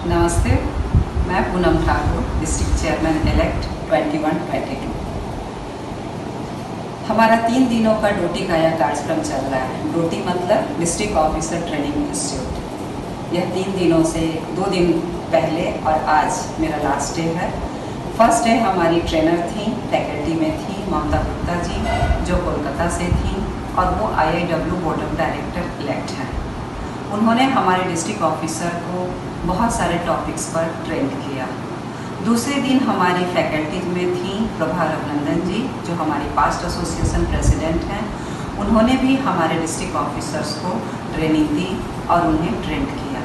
नमस्ते, मैं Poonam Thakur, district chairman elect 21-22। हमारा 3 दिनों का डोटी काया कार्यक्रम चल रहा है। डोटी मतलब डिस्ट्रिक्ट ऑफिसर ट्रेनिंग इंस्टीट्यूट। यह 3 दिनों से 2 दिन पहले और आज मेरा लास्ट डे है। फर्स्ट डे हमारी ट्रेनर थी, फैकल्टी में थी ममता गुप्ता जी, जो कोलकाता से थी और वो IIW board of director elect हैं। उन्होंने हमारे डिस्ट्रिक्ट ऑफिसर को बहुत सारे टॉपिक्स पर ट्रेंड किया। दूसरे दिन हमारी फैकल्टी में थी प्रभा रघुनंदन जी, जो हमारी पास्ट एसोसिएशन प्रेसिडेंट हैं। उन्होंने भी हमारे डिस्ट्रिक्ट ऑफिसर्स को ट्रेनिंग दी और उन्हें ट्रेंड किया।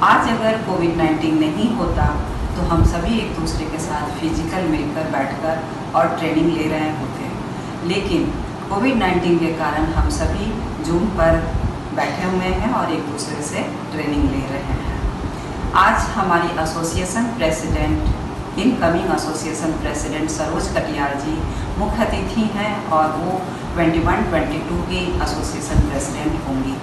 आज अगर कोविड-19 नहीं होता तो हम सभी एक दूसरे के साथ फिजिकल मिलकर बैठकर और ट्रेनिंग ले रहे होते, लेकिन कोविड-19 के कारण हम सभी जूम पर बैठे हुए हैं और एक दूसरे से ट्रेनिंग ले रहे हैं। आज हमारी association president, incoming association president Saroj Katiyar ji मुख्य अतिथि हैं और वो 21-22 की एसोसिएशन प्रेसिडेंट होंगी।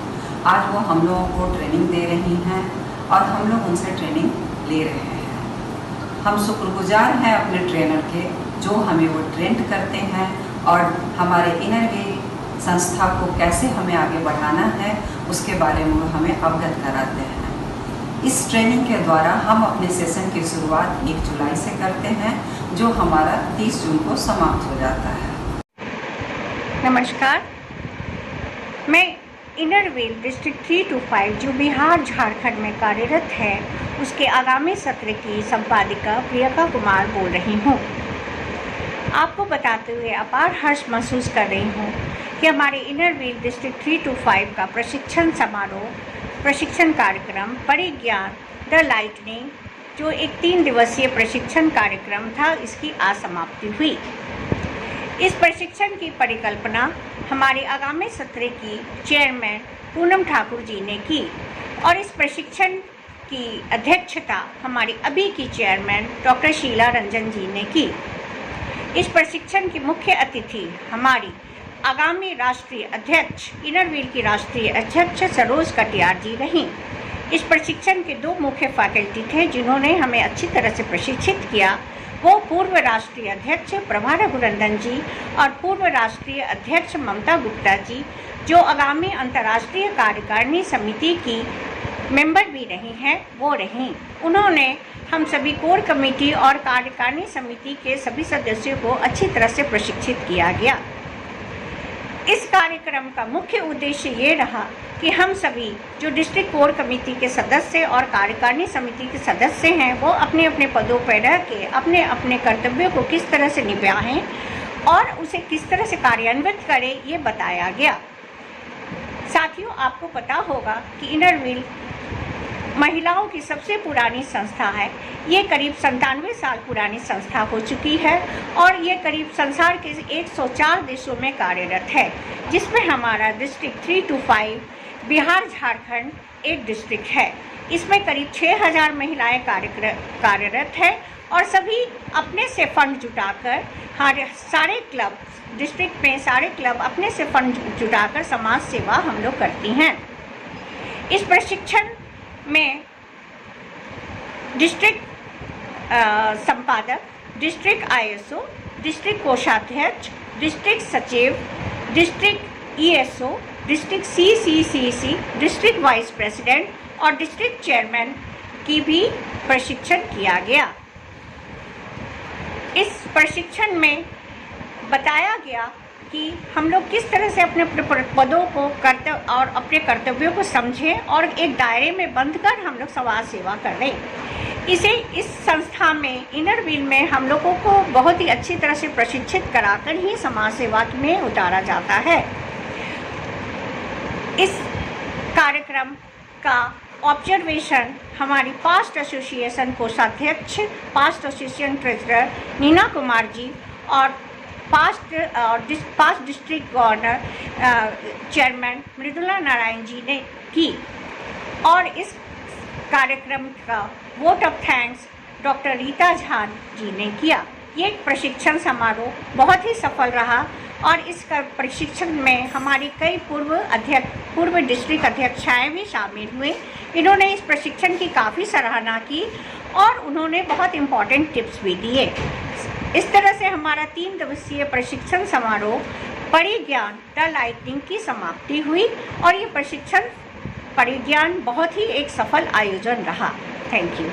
आज वो हम लोगों को ट्रेनिंग दे रही हैं और हम लोग उनसे ट्रेनिंग ले रहे हैं। हम शुक्रगुजार हैं अपने ट्रेनर के, जो हमें वो ट्रेंड करते हैं और हमारे इनर व्हील संस्था को कैसे हमें आगे बढ़ाना है उसके बारे में वो हमें अवगत कराते हैं। इस ट्रेनिंग के द्वारा हम अपने सेशन की शुरुआत 1 जुलाई से करते हैं, जो हमारा 30 जून को समाप्त हो जाता है। नमस्कार, मैं इनर व्हील डिस्ट्रिक्ट 3 to 5 जो बिहार झारखंड में कार्यरत है, उसके आगामी सत्र की संपादिका प्रियंका कुमार बोल रही हूँ। आपको बताते हुए अपार हर्ष महसूस कर रही हूँ कि हमारे इनर व्हील डिस्ट्रिक्ट 3 to 5 का प्रशिक्षण कार्यक्रम परिज्ञान द लाइटनिंग, जो एक 3 दिवसीय प्रशिक्षण कार्यक्रम था, इसकी आज समाप्ति हुई। इस प्रशिक्षण की परिकल्पना हमारे आगामी सत्र की चेयरमैन पूनम ठाकुर जी ने की और इस प्रशिक्षण की अध्यक्षता हमारी अभी की चेयरमैन डॉक्टर शीला रंजन जी ने की। इस प्रशिक्षण की मुख्य अतिथि हमारी आगामी राष्ट्रीय अध्यक्ष, इनर व्हील की राष्ट्रीय अध्यक्ष सरोज कटियार जी रहीं। इस प्रशिक्षण के 2 मुख्य फैकल्टी थे जिन्होंने हमें अच्छी तरह से प्रशिक्षित किया। वो पूर्व राष्ट्रीय अध्यक्ष प्रभा रघुनंदन जी और पूर्व राष्ट्रीय अध्यक्ष ममता गुप्ता जी, जो आगामी अंतर्राष्ट्रीय कार्यकारिणी समिति की मेंबर भी रही हैं, वो रहीं। उन्होंने हम सभी कोर कमेटी और कार्यकारिणी समिति के सभी सदस्यों को अच्छी तरह से प्रशिक्षित किया गया। इस कार्यक्रम का मुख्य उद्देश्य ये रहा कि हम सभी जो डिस्ट्रिक्ट कोर कमेटी के सदस्य और कार्यकारिणी समिति के सदस्य हैं, वो अपने अपने पदों पर रह के अपने अपने कर्तव्यों को किस तरह से निभाएं और उसे किस तरह से कार्यान्वित करें, ये बताया गया। साथियों, आपको पता होगा कि इनर व्हील महिलाओं की सबसे पुरानी संस्था है। ये करीब 97 साल पुरानी संस्था हो चुकी है और ये करीब संसार के 104 देशों में कार्यरत है, जिसमें हमारा डिस्ट्रिक्ट 3 to 5 बिहार झारखंड एक डिस्ट्रिक्ट है। इसमें करीब 6000 महिलाएं कार्यरत है और सभी अपने से फंड जुटाकर, हमारे सारे क्लब डिस्ट्रिक्ट में सारे क्लब अपने से फंड जुटाकर समाज सेवा हम लोग करती हैं। इस प्रशिक्षण में डिस्ट्रिक्ट संपादक, डिस्ट्रिक्ट ISO, डिस्ट्रिक्ट कोषाध्यक्ष, डिस्ट्रिक्ट सचिव, district ESO, district CCCC, district vice president और डिस्ट्रिक्ट चेयरमैन की भी प्रशिक्षण किया गया। इस प्रशिक्षण में बताया गया कि हम लोग किस तरह से अपने पदों को और अपने कर्तव्यों को समझें और एक दायरे में बंध कर हम लोग समाज सेवा करें। इस संस्था में, इनर व्हील में, हम लोगों को बहुत ही अच्छी तरह से प्रशिक्षित कराकर ही समाज सेवा में उतारा जाता है। इस कार्यक्रम का ऑब्जर्वेशन हमारी पास्ट एसोसिएशन कोषाध्यक्ष, past association treasurer Neena Kumar ji और past district governor chairman Mridula Narayan ji ने की और इस कार्यक्रम का vote of thanks doctor Rita Jha ji ने किया। ये प्रशिक्षण समारोह बहुत ही सफल रहा और इस प्रशिक्षण में हमारी कई पूर्व डिस्ट्रिक्ट अध्यक्षाएं भी शामिल हुए। इन्होंने इस प्रशिक्षण की काफ़ी सराहना की और उन्होंने बहुत इम्पॉर्टेंट टिप्स भी दिए। इस तरह से हमारा 3 दिवसीय प्रशिक्षण समारोह परिज्ञान द लाइटनिंग की समाप्ति हुई और ये प्रशिक्षण परिज्ञान बहुत ही एक सफल आयोजन रहा। Thank you.